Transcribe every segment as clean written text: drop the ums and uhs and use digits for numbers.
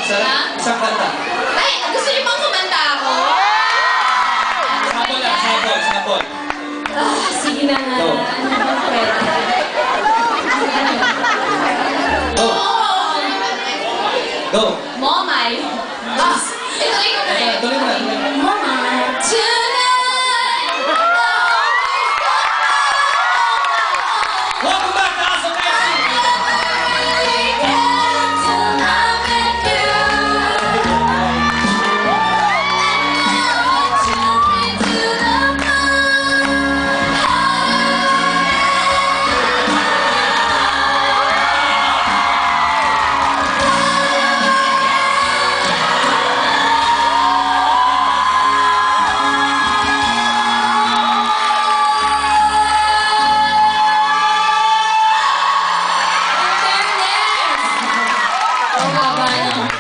Isang kanta. Ay, gusto niyo bang kumanta ako? Sample lang, sample. Sige na nga. Go. Ano bang pwede? Go. Go. Momay. Ituloy ko na eh. Tuloy mo na. Momay. Welcome back to Awesome FC!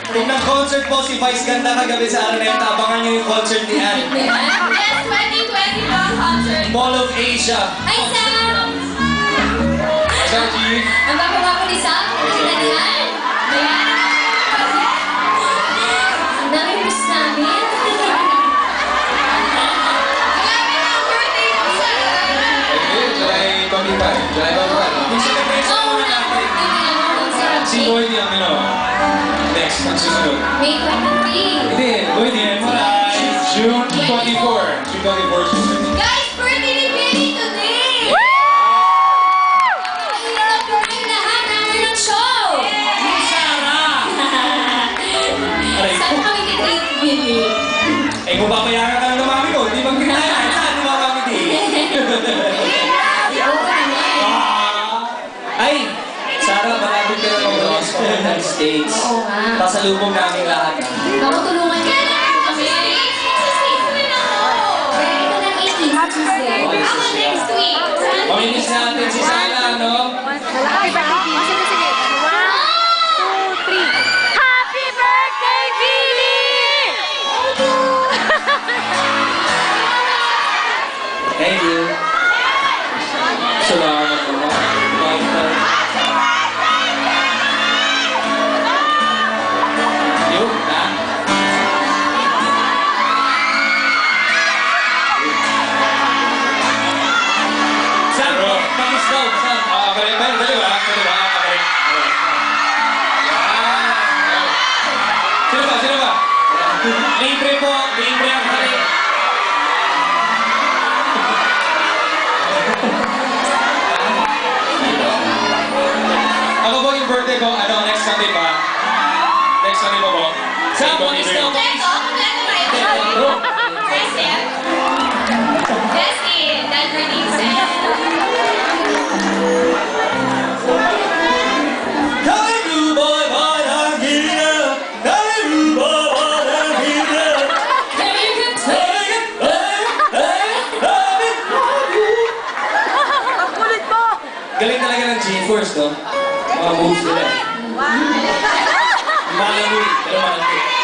Kung nag-concert po si Vice Ganda kagabi sa Araneta, abangan niyo yung concert ni Anne. Yes, 2021 concert. Mall of Asia. Hi, Sam! Georgie. Ang bago-bago ni Sam. Sinanihan. Ayan. Ang dami miss namin. Malapit ang birthday mo, Sam. July 25. July 25. Yung celebration Oo, muna na ang natin. birthday niya. Si Boydie ang next, ang susunod. May 23. Hindi, Boydie, memorize. June 24. June 24 susunod. Guys, birthday ni Billy today! Hirap ko rin lahat namin ng show! Yung Sarah! Saan kami ni-treat, Billy? Eh, kung papayagan ka lang ng mami ko, hindi magpintaya. Saan, di ba mami di? Oo naman. Ay! Sarah, malapit ka na mag-release sa United States. Oo nga. Pasalubong namin lahat. Naku, tulungan niyo kami. Rin ako. Ito ng 18 Tuesday. Ako next week. Mamimiss natin si Sana, no? Happy birthday, Billy! Sige, 1, 2, 3. Happy birthday, Billy! Thank you. Salamat naman. Yun, ha? Sam, pangis daw, Sam. Kapalit ba? Dali ba? Kapalit. Sino ba? Libre po, libre ang hari. Ako po yung birthday ko, next Sunday pa. Next Sunday pa po. Sam, pangis daw, pangis. Kompleto kayo. Present. Best in Denver Nixon. Kairu boy, boy, ang hirap. Kairu boy, boy, ang hirap. Ang kulit mo! Galing talaga ng G-Force, no? Mga moves nila. Malamig, pero malaki.